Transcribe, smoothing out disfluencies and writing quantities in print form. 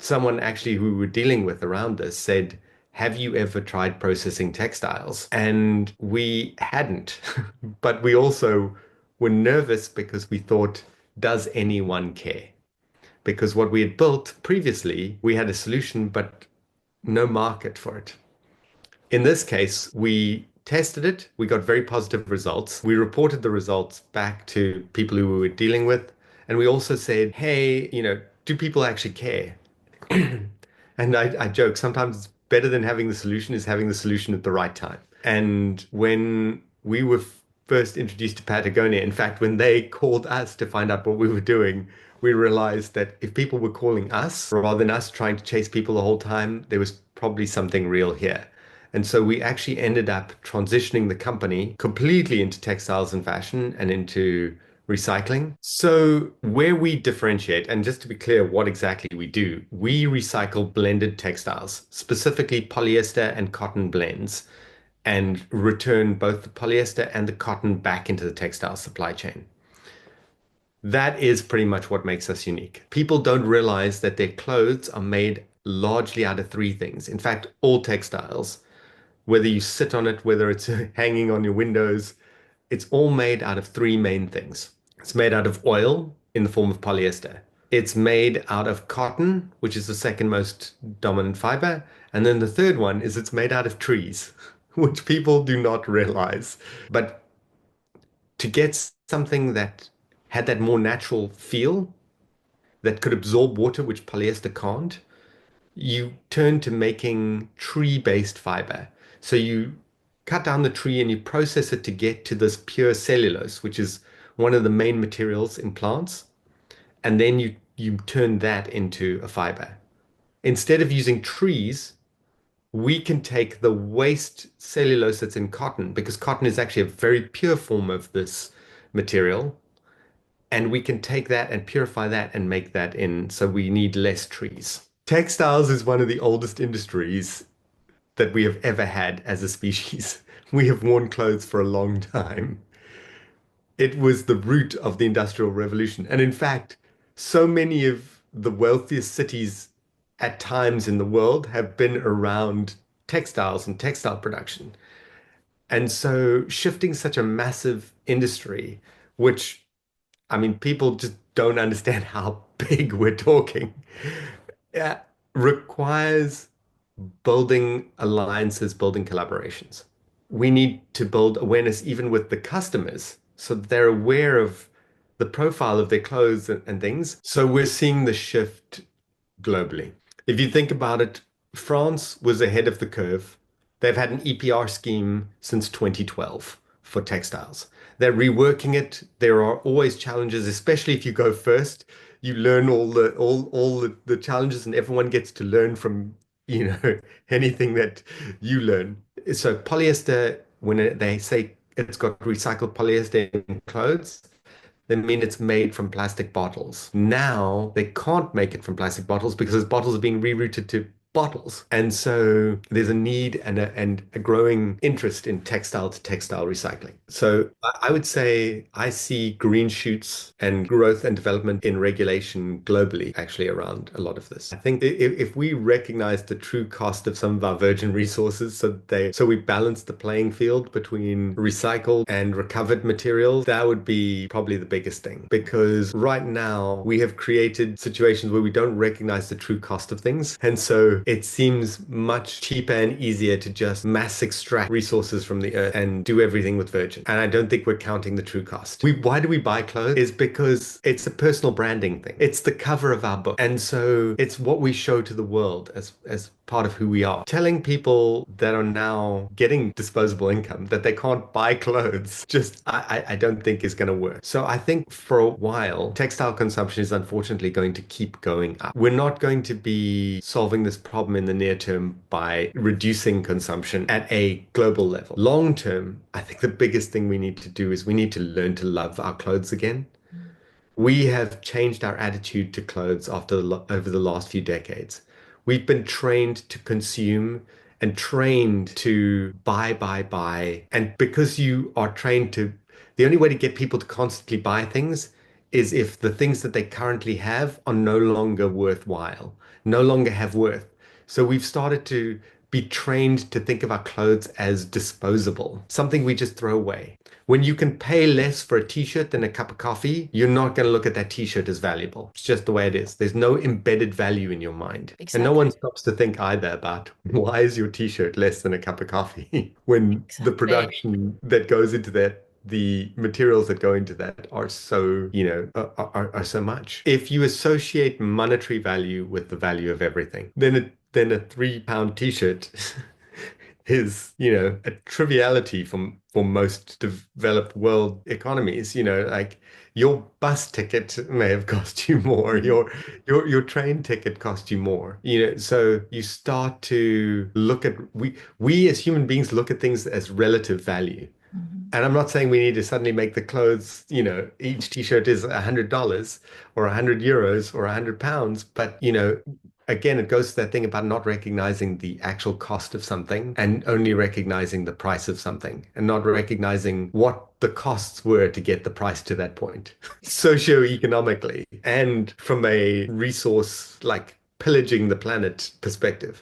someone actually who we were dealing with around this said, have you ever tried processing textiles? And we hadn't, but we also were nervous because we thought, does anyone care? Because what we had built previously, we had a solution, but no market for it. In this case, we tested it. We got very positive results. We reported the results back to people who we were dealing with. And we also said, hey, do people actually care? And I joke, sometimes it's better than having the solution is having the solution at the right time. And when we were first introduced to Patagonia, in fact, when they called us to find out what we were doing, we realized that if people were calling us rather than us trying to chase people the whole time, there was probably something real here. And so we actually ended up transitioning the company completely into textiles and fashion and into recycling. So where we differentiate, and just to be clear what exactly we do, we recycle blended textiles, specifically polyester and cotton blends, and return both the polyester and the cotton back into the textile supply chain. That is pretty much what makes us unique. People don't realize that their clothes are made largely out of three things. In fact, all textiles, whether you sit on it, whether it's hanging on your windows, it's all made out of three main things. It's made out of oil in the form of polyester. It's made out of cotton, which is the second most dominant fiber. And then the third one is it's made out of trees, which people do not realize. But to get something that had that more natural feel, that could absorb water, which polyester can't, you turn to making tree-based fiber. So you cut down the tree and you process it to get to this pure cellulose, which is one of the main materials in plants. And then you turn that into a fiber. Instead of using trees, we can take the waste cellulose that's in cotton, because cotton is actually a very pure form of this material, and we can take that and purify that and make that in, so we need less trees. Textiles is one of the oldest industries that we have ever had as a species. We have worn clothes for a long time. It was the root of the Industrial Revolution. And in fact, so many of the wealthiest cities at times in the world have been around textiles and textile production. And so shifting such a massive industry, which, I mean, people just don't understand how big we're talking, uh, requires building alliances, building collaborations. We need to build awareness even with the customers so that they're aware of the profile of their clothes and things. So we're seeing the shift globally. If you think about it, France was ahead of the curve. They've had an EPR scheme since 2012 for textiles. They're reworking it. There are always challenges, especially if you go first. You learn all the challenges, and everyone gets to learn from anything that you learn. So polyester, when they say it's got recycled polyester in clothes, they mean it's made from plastic bottles. Now they can't make it from plastic bottles because those bottles are being rerouted to bottles. And so there's a need and a growing interest in textile to textile recycling. So I would say I see green shoots and growth and development in regulation globally actually around a lot of this. I think if we recognize the true cost of some of our virgin resources, so we balance the playing field between recycled and recovered materials, that would be probably the biggest thing. Because right now we have created situations where we don't recognize the true cost of things. And so it seems much cheaper and easier to just mass extract resources from the earth and do everything with virgin. And I don't think we're counting the true cost. Why do we buy clothes? Is because it's a personal branding thing. It's the cover of our book. And so it's what we show to the world as part of who we are. Telling people that are now getting disposable income that they can't buy clothes, just I don't think is going to work. So I think for a while, textile consumption is unfortunately going to keep going up. We're not going to be solving this problem in the near term by reducing consumption at a global level. Long term, I think the biggest thing we need to do is we need to learn to love our clothes again. We have changed our attitude to clothes over the last few decades. We've been trained to consume and trained to buy, buy, buy. And because you are trained to, the only way to get people to constantly buy things is if the things that they currently have are no longer worthwhile, no longer have worth. So we've started to be trained to think of our clothes as disposable, something we just throw away. When you can pay less for a t-shirt than a cup of coffee, you're not going to look at that t-shirt as valuable. It's just the way it is. There's no embedded value in your mind. And no one Exactly. stops to think either about why is your t-shirt less than a cup of coffee when the Exactly. production that goes into that, the materials that go into that are so, are so much. If you associate monetary value with the value of everything, then a £3 t-shirt is, a triviality for most developed world economies. Like your bus ticket may have cost you more, Mhm. your train ticket cost you more. So you start to look at we as human beings look at things as relative value. Mhm. And I'm not saying we need to suddenly make the clothes, each t-shirt is $100 or €100 or £100, but again, it goes to that thing about not recognizing the actual cost of something and only recognizing the price of something and not recognizing what the costs were to get the price to that point, socioeconomically and from a resource like pillaging the planet perspective.